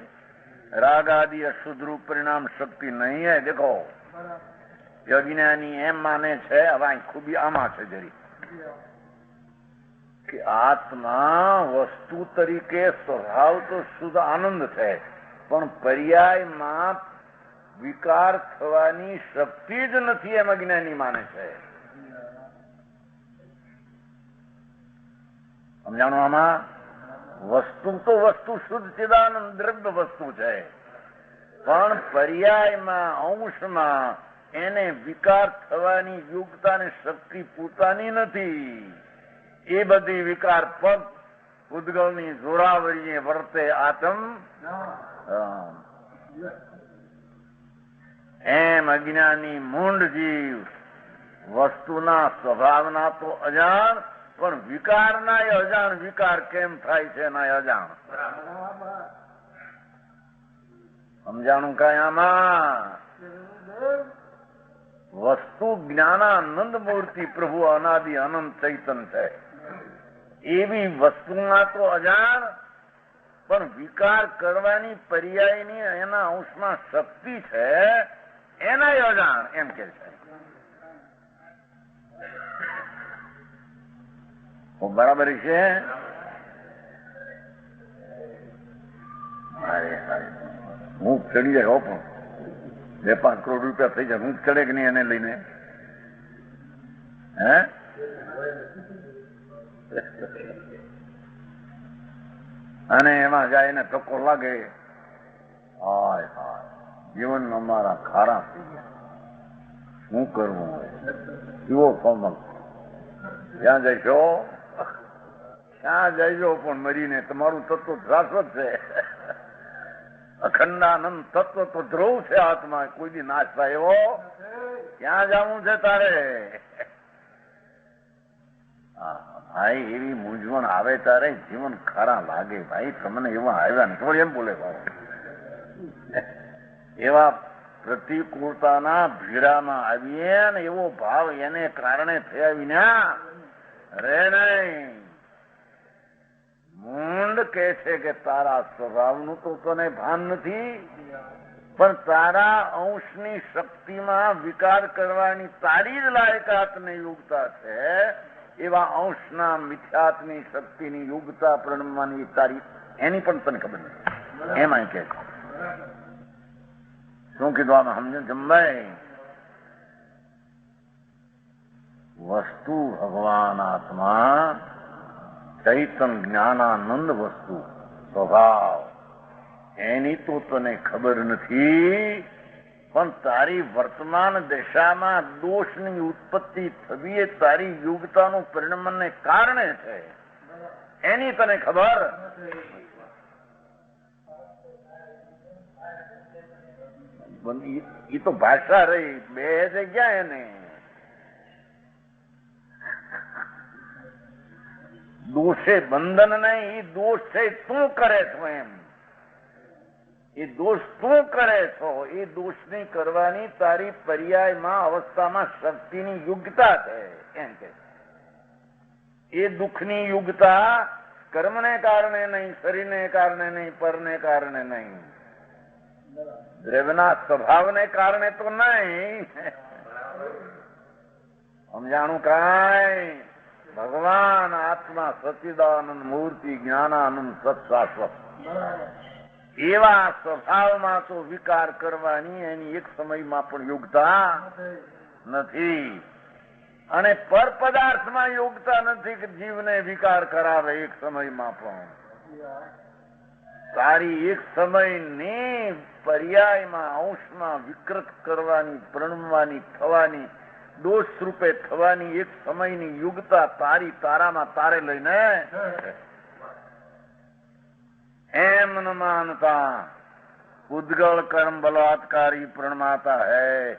राग आदि अशुद्ध रूप परिणाम शक्ति नहीं है। देखो यज्ञानी एम माने छे, अब खूबी आमा छे जरी कि आत्मा वस्तु तरीके स्वभाव तो शुद्ध आनंद है, पण पर्याय में विकार थवानी शक्ति ज नथी एम अज्ञानी माने छे। समझाणो आमा वस्तु तो वस्तु शुद्ध चिदानंद द्रव्य वस्तु है, पण पर्याय में अंश में एने विकार थवानी योग्यता ने शक्ति पोतानी नथी। ए बधी विकार पग उद्गलनी जोरावरीए वर्ते आत्म एम अज्ञानी मूंड जीव वस्तुना स्वभावना तो अजाण, पण विकारना अजाण विकार केम थाय छे ना अजाण। समझाणु काय आमा? वस्तु ज्ञानानंद मूर्ति प्रभु अनादि अनंत चैतन है। एवी वस्तुना तो अजाण, पण विकार करवानी पर्यायनी एना अंशमां शक्ति है एना अजाण एम के छे। बराबर है। हूँ चढ़ी जाए पण 2-5 करोड़ रुपया थी जाए, हूँ चढ़े कि नहीं एने लईने है? अने एमां जाए धक्को लागे, हाय हाय जीवन अमारा खारा थी गया, शू करवू केवो कोमल क्या जईशो क्या जईशो पण मरीने तमारू तत्व शाश्वत है। अखंडानंद तत्व तो ध्रुव है आत्मा, कोई दी नाश थाय एवो क्या जावू छे तारे? भाई एवी मूंझवण आवे तारे जीवन खरा लागे। भाई तमने एवा आव्या ने थोड़ी एम बोले एवा प्रतिकूलताना भीड़ामां आवीए ने एवो भाव एने कारणे थया विना रे नहीं। मूंड कहे छे के तारा स्वभावनु तो तने भान नथी, पण तारा अंशनी शक्तिमां विकार करवानी तारी ज लायकात ने योग्यता छे, एवा अंशना मिथ्यात्मी शक्तिनी योग्यता प्रणमવાની તારી એની પણ તને ખબર નથી એમ આઈ કે શું કીધું આમાં સમજો જમભાઈ? वस्तु भगवान आत्मा चैतन ज्ञानानंद वस्तु स्वभाव एनी तो तने खबर नहीं, પણ તારી વર્તમાન દશામાં દોષની ઉત્પત્તિ થવી એ તારી યોગ્યતાનું પરિણામને કારણે છે, એની તને ખબર. એ તો ભાષા રહી, બે જગ્યા એને દોષે બંધન નહીં, એ દોષ છે તું કરે છો એમ. એ દોષ તું કરે છો, એ દોષની કરવાની તારી પર્યાયમાં અવસ્થામાં શક્તિની યોગ્યતા છે એમ કે. એ દુઃખની યોગ્યતા કર્મને કારણે નહીં, શરીરને કારણે નહીં, પરને કારણે નહીં, દ્રવ્યના સ્વભાવને કારણે તો નહીં. સમજાણું કાંઈ? ભગવાન આત્મા સચ્ચિદાનંદ મૂર્તિ જ્ઞાનાનંદ સત્શાશ્વત, એવા સ્વભાવમાં તો વિકાર કરવાની એની એક સમયમાં પણ યોગ્યતા નથી, અને પર પદાર્થમાં યોગ્યતા નથી કે જીવને વિકાર કરાવે એક સમયમાં પણ. તારી એક સમયની પર્યાયમાં અંશમાં વિકૃત કરવાની, પ્રણમવાની, થવાની, દોષ રૂપે થવાની એક સમયની યોગ્યતા તારી તારામાં તારે લઈને એમ ન માનતા ઉદ્ગળ કર્મ બલાત્કારી પ્રણમાતા હૈ.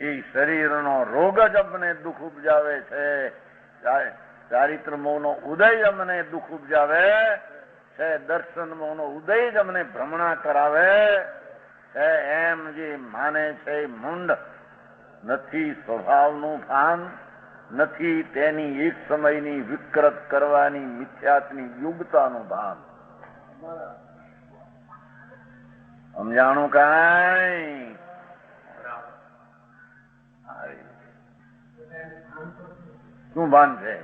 એ શરીરનો રોગ જ અમને દુઃખ ઉપજાવે છે, ચારિત્ર મોહનો ઉદય અમને દુઃખ ઉપજાવે છે, દર્શન મોહનો ઉદય જ અમને ભ્રમણા કરાવે છે, એમ જે માને છે મૂંડ. નથી સ્વભાવનું ભાન, નથી તેની એક સમયની વિકૃત કરવાની મિથ્યાત્વની યોગ્યતાનું ભાન. સમજાણું કાંઈ? શું ભાન છે?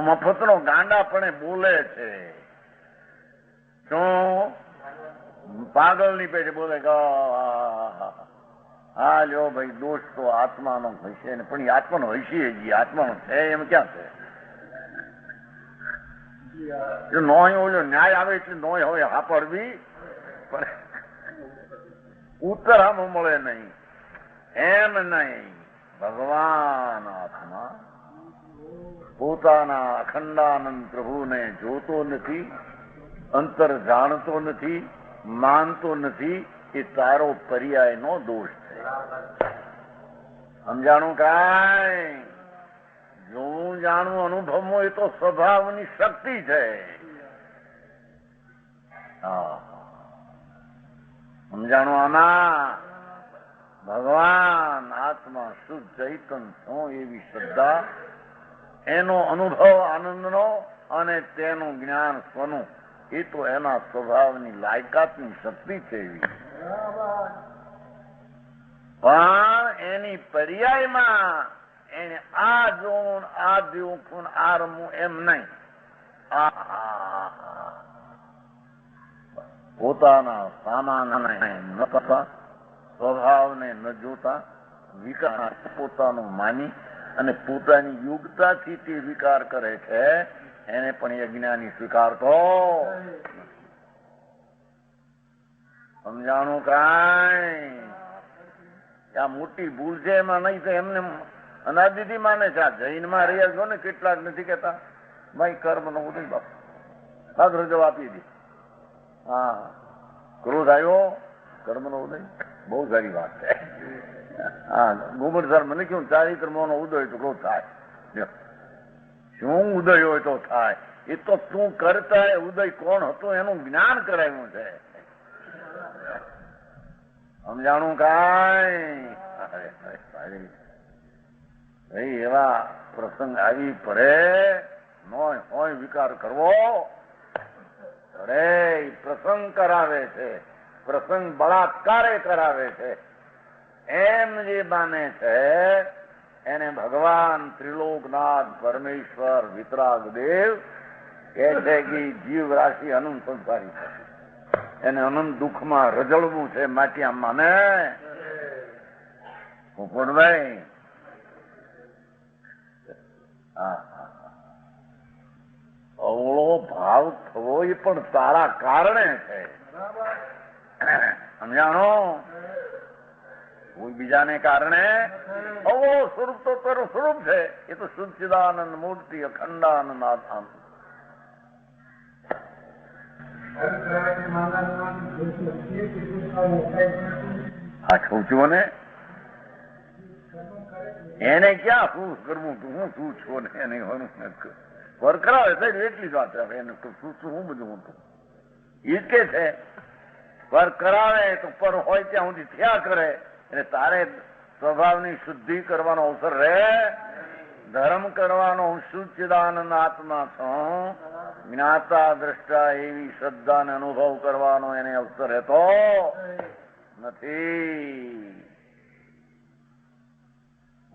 મફતનો ગાંડાપણે બોલે છે. શું પાગલની પેટે બોલે કે હા લ્યો ભાઈ, દોષ તો આત્માનો હશે ને, પણ એ આત્માનો હશે જ, આત્માનો છે એમ ક્યાં છે? નોય ઓલો ન્યાય આવે એટલે નોય હવે હાપડવી, પણ ઉત્તર આમ મળે નહીં. એમ નહીં, ભગવાન આત્મા પોતાના અખંડાનંદ પ્રભુને જોતો નથી, અંતર જાણતો નથી, માનતો નથી. એ તારો પર્યાયનો દોષ છે. સમજાણું કાંઈ? જોવું જાણવું અનુભવવું એ તો સ્વભાવની શક્તિ છે. સમજાણું? આમાં ભગવાન આત્મા શુદ્ધ ચૈતન શું એવી શ્રદ્ધા, એનો અનુભવ આનંદનો અને તેનું જ્ઞાન સ્વનું, એ તો એના સ્વભાવની લાયકાતની શક્તિ છે એવી. પણ એની પર્યાયમાં એને આ જોવું, આ દેવું, આ રમવું એમ નહીં. પોતાના સામાન સ્વભાવને ન જોતા વિકાર પોતાનું માની અને પોતાની યોગ્યતાથી તે વિકાર કરે છે, એને પણ એ જ્ઞાની સ્વીકારતો. સમજાણું કાંઈ? આ મોટી ભૂલ છે એમાં. નહીં તો એમને અનાદિથી માને છે. આ જૈનમાં રહ્યા છો ને, કેટલાક નથી કેતા ભાઈ કર્મ નો ઉદય, બાપ સાગર જવાબ આપી દે. હા, ક્રોધ આવ્યો, કર્મ નો ઉદય, બહુ સારી વાત છે. હા, ગોબર સર મને કેવું, ચારિત્ર મોહનો ઉદય તો ક્રોધ થાય. શું ઉદય હોય તો થાય? એ તો તું કરતા ઉદય કોણ હતો એનું જ્ઞાન કરાવ્યું છે. સમજાણું કાંઈ? ભાઈ એવા પ્રસંગ આવી પડે, નોય હોય વિકાર કરવો અરે પ્રસંગ કરાવે છે, પ્રસંગ બળાત્કારે કરાવે છે. એમ જે માને છે એને ભગવાન ત્રિલોકનાથ પરમેશ્વર વિતરાગ દેવ કહે છે કે જીવ રાશિ અનંત સંસારી છે, એને અનંત દુઃખમાં રજળવું છે. માટે આમ માને પોપટભાઈ. અવળો ભાવ થવો એ પણ તારા કારણે છે. સમજાણો? કોઈ બીજાને કારણે અવો સ્વરૂપ તો તારું સ્વરૂપ છે, એ તો શુદ્ધિદાનંદ મૂર્તિ અખંડાનંદ આત્મા. હા કહું છું ને, એને ક્યાં શું કરવું, હું શું છું ને એને વર કરાવે તો એટલી જ વાત આવે. એને શું હું બધું હું એ જ કે છે પર કરાવે તો પર હોય ત્યાં સુધી થયા કરે. એટલે તારે સ્વભાવની શુદ્ધિ કરવાનો અવસર રહે, ધર્મ કરવાનો. હું શુદ્ધિદાનંદ આત્મા છું, જ્ઞાતા દ્રષ્ટા એવી શ્રદ્ધાને અનુભવ કરવાનો એને અવસર રહેતો નથી.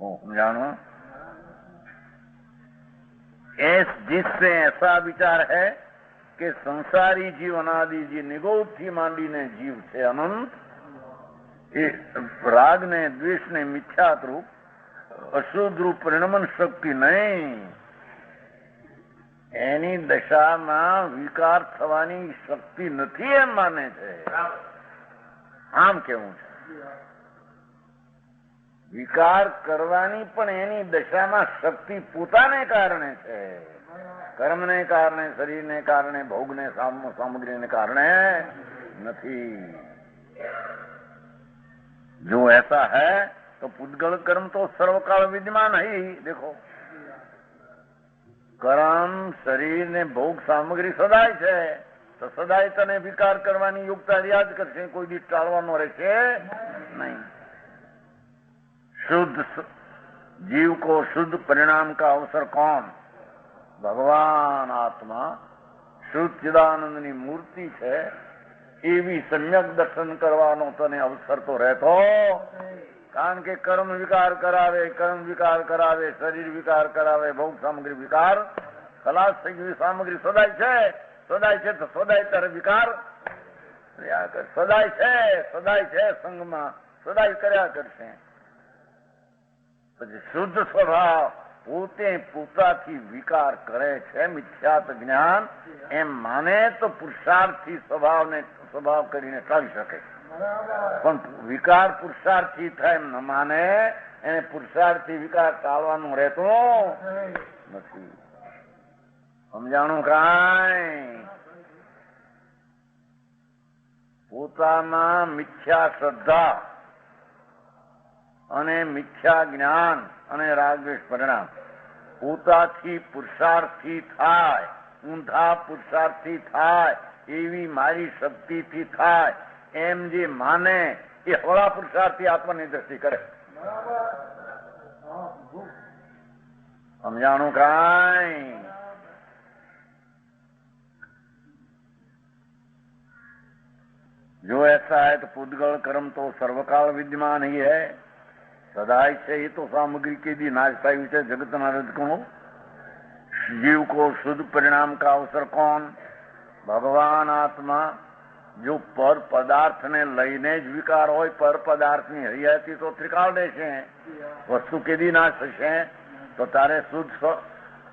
समझाना? जिससे ऐसा विचार है कि संसारी जीव अनादि जी निगोद थी માંડીને જીવ છે અનંત, એ રાગ ને દ્વેષ ને મિથ્યાત રૂપ અશુદ્ધ રૂપ પરિણમન શક્તિ નહીં, એની દશામાં વિકાર થવાની શક્તિ નથી એમ માને છે. આમ કેવું છે, વિકાર કરવાની પણ એની દશામાં શક્તિ પોતાને કારણે છે, કર્મને કારણે, શરીરને કારણે, ભોગને સામગ્રીને કારણે નથી. જો ऐसा है तो पुद्गल कर्म तो सर्वकाल विद्यमान ही. देखो કર્મ, શરીર ને ભોગ સામગ્રી સદાય છે, તો સદાય તને વિકાર કરવાની યોગ્યતા યાદ કરશે, કોઈ દી ટાળવાનો રહેશે નહીં. शुद्ध जीव को शुद्ध परिणाम का अवसर कौन? भगवान आत्मा शुद्ध चिदानंदनी मूर्ति છે, એવી સમ્યક દર્શન કરવાનો તને અવસર તો રહેતો. કારણ કે કર્મ વિકાર કરાવે, શરીર વિકાર કરાવે, ભોગ સામગ્રી વિકાર, ખલાસ થઈ ગઈ સામગ્રી સદાય છે, તો સદાય તારે વિકાર સદાય છે સંગમાં, સદાય કર્યા કરશે. પછી શુદ્ધ સ્વભાવ પોતે પોતાથી વિકાર કરે છે, મિથ્યાત જ્ઞાન એમ માને તો પુરુષાર્થથી સ્વભાવ કરીને ટાળી શકે. પણ વિકાર પુરુષાર્થથી થાય એમ ન માને, એને પુરુષાર્થથી વિકાર ટાળવાનું રહેતું નથી. સમજાણું? કાંઈ પોતામાં મિથ્યા શ્રદ્ધા અને મિથ્યા જ્ઞાન અને રાગદ્વેષ પરિણામ પોતાથી પુરુષાર્થથી થાય, ઊંધા પુરુષાર્થથી થાય, એવી મારી શક્તિથી થાય એમ જે માને એ હળા પુરુષાર્થથી આત્માની દ્રષ્ટિ કરે. સમજાણું? કાંઈ जो ऐसा है तो पुद्गल कर्म तो सर्वकाल विद्यमान ही है, सदाई से ही तो सामग्री के दी नाशता विषय जगत नारद को. जीव को शुद्ध परिणाम का अवसर कौन? भगवान आत्मा. जो पर पदार्थ ने लईने ज विकार होय, पर पदार्थ ની હરિયાતી તો ત્રિકાળ દેશે, વસ્તુ કેદી નાશ થશે? તો તારે શુદ્ધ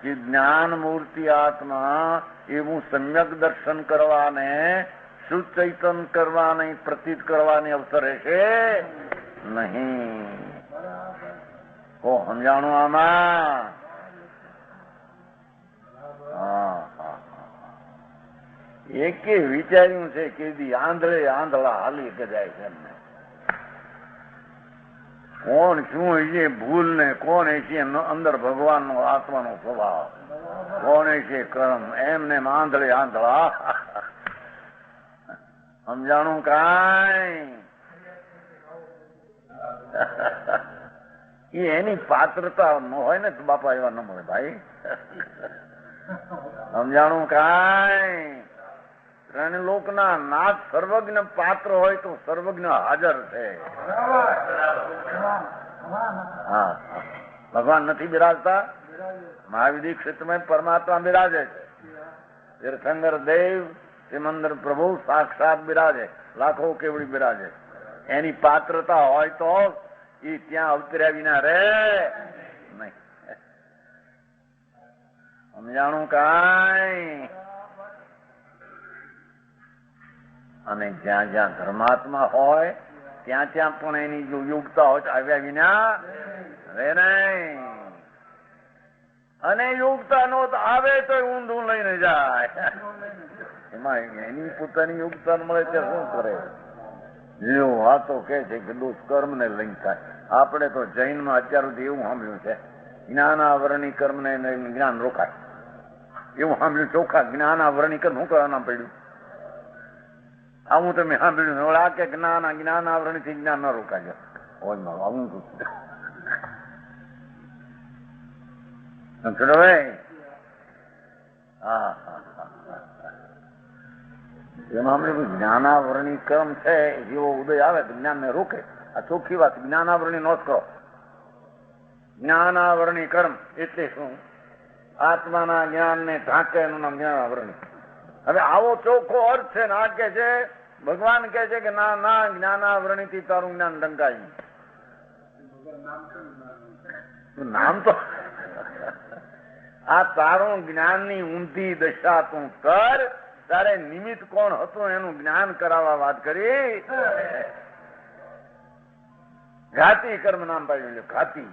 જ્ઞાન મૂર્તિ આત્મા એવું સમ્યક દર્શન કરવાને, શુદ્ધ ચૈતન કરવાની, પ્રતીત કરવાની અવસર રહેશે નહીં. ઓ સમજાણું આમાં? એકે વિચાર્યું છે કે આંધળે આંધળા હાલી કે જાય છે એમને. કોણ શું છે ભૂલ ને, કોણ છે અંદર ભગવાનનો આત્માનો સ્વભાવ, કોણ છે કર્મ, એમને આંધળે આંધળા. સમજાણું? કાંઈ એની પાત્રતા ન હોય ને તો બાપા એવા ન મળે ભાઈ. સમજાણું? કાંઈ ત્રણ લોકના નાથ સર્વજ્ઞ પાત્ર હોય તો સર્વજ્ઞ હાજર છે. હા, ભગવાન નથી બિરાજતા? મહાવિધિ ક્ષેત્રમાં પરમાત્મા બિરાજે છે. તીર્થંકર દેવ, સિમંદર પ્રભુ સાક્ષાત બિરાજે, લાખો કેવડી બિરાજે. એની પાત્રતા હોય તો એ ત્યાં અવતર્યા વિના રે નહીં. સમજાણું? કાંઈ અને જ્યાં જ્યાં ધર્માત્મા હોય ત્યાં ત્યાં પણ એની જો યોગતા હોય તો આવ્યા વિના હવે નહીં. અને યોગતા નો તો આવે તો ઊંધું લઈને જાય. એમાં એની પોતાની યોગતા મળે ત્યાં શું કરે? જો વાતો કે છે કે દુષ્કર્મ ને લઈને થાય. આપણે તો જૈનમાં અત્યાર સુધી એવું સાંભળ્યું છે જ્ઞાનાવરણી કર્મ ને જ્ઞાન રોકાય એવું સાંભળ્યું. ચોખ્ખા જ્ઞાનાવરણી કર્મ શું કરવા નામ પડ્યું? આવું તમે સાંભળ્યું? આ કે જ્ઞાનાવરણી થી જ્ઞાન ન રોકાય. આવું જ્ઞાનાવરણી કર્મ છે જેવો ઉદય આવે તો જ્ઞાન ને રોકે. આ ચોખ્ખી વાત. જ્ઞાનાવરણી નોંધ કરો. જ્ઞાનાવરણી કર્મ એટલે શું? આત્માના જ્ઞાન ને ઢાંકે એનું નામ જ્ઞાનાવરણી. હવે આવો ચોખ્ખો અર્થ છે ને આ કે છે ભગવાન કે છે કે ના ના જ્ઞાનાવરણી થી તારું જ્ઞાન ડંકાય. નામ તો આ તારું જ્ઞાન ની ઊંધી દશા તું કર. તારે નિમિત્ત કોણ હતું એનું જ્ઞાન કરાવવા વાત કરી. ઘાતી કર્મ નામ પાડ્યું. ઘાતી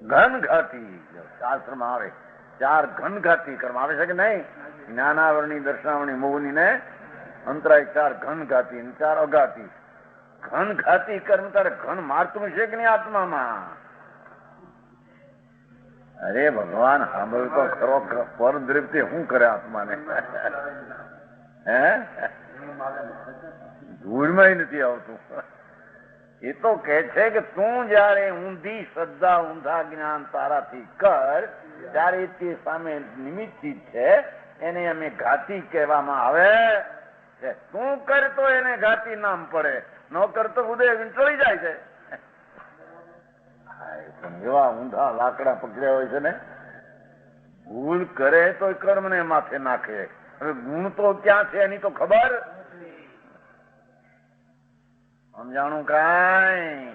ઘન ઘાતી શાસ્ત્રમાં આવે. 4 ઘન ઘાતી કર્મ આવે છે કે નહીં? જ્ઞાનાવરણી, દર્શનાવરણી, મોહની ને અંતરાય 4 ઘન ઘાતી 4 અઘાતી. ઘન ઘાતી કર્મ તારે ઘન મારતું છે કે નહીં આત્મામાં? અરે ભગવાન સાંભળ તો ખરો. પર દ્રપ્તિ શું કરે આત્માને? હે ધૂળમાં નથી આવતું. એ તો કે છે કે તું જયારે ઊંધી શ્રદ્ધા ઊંધા જ્ઞાન તારાથી કર ત્યારે તે સામે નિમિત્તિત છે એને અમે ઘાતી કહેવામાં આવે છે. તું કરતો એને ઘાતી નામ પડે, ન કરતો ઉદય વીંટળી જાય છે. એવા ઊંધા લાકડા પકડ્યા હોય છે ને. ભૂલ કરે તો કર્મ ને માથે નાખે. હવે ગુણ તો ક્યાં છે એની તો ખબર સમજાણું કાંઈ.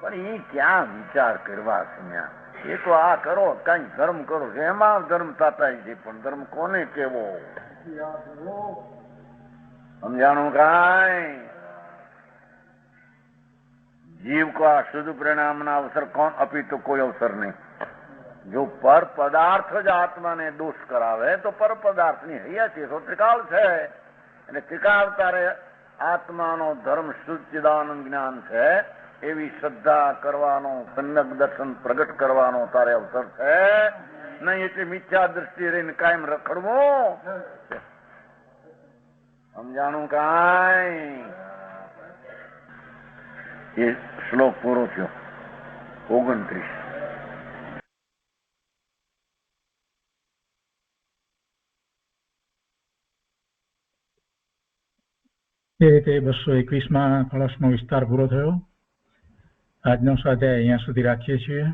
પણ એ ક્યાં વિચાર કરવા સમયા? એ તો આ કરો કઈ ધર્મ કરો છો એમાં ધર્મ થતા છે. પણ ધર્મ કોને કેવો સમજાણું કાંઈ? जीव को शुद्ध परिणाम ना अवसर कौन? अपी तो कोई अवसर नहीं. जो पर पदार्थ ज आत्मा ने दोष करावे तो पर पदार्थ ની હૈયાથી તો ત્રિકાળ છે. અને ત્રિકાળ તારે આત્માનો ધર્મ શુદ્ધિદાનંદ જ્ઞાન છે એવી શ્રદ્ધા કરવાનો, સમ્યક દર્શન પ્રગટ કરવાનો તારે અવસર છે નહીં. એટલે મિથ્યા દ્રષ્ટિ રહીને કાયમ રખડવું. સમજાણું કાંઈ? એ શ્લોક પૂરો થયો. 29. એ રીતે 221માં કળશનો વિસ્તાર પૂરો થયો. આજનો સ્વાધ્યાય અહીંયા સુધી રાખીએ છીએ.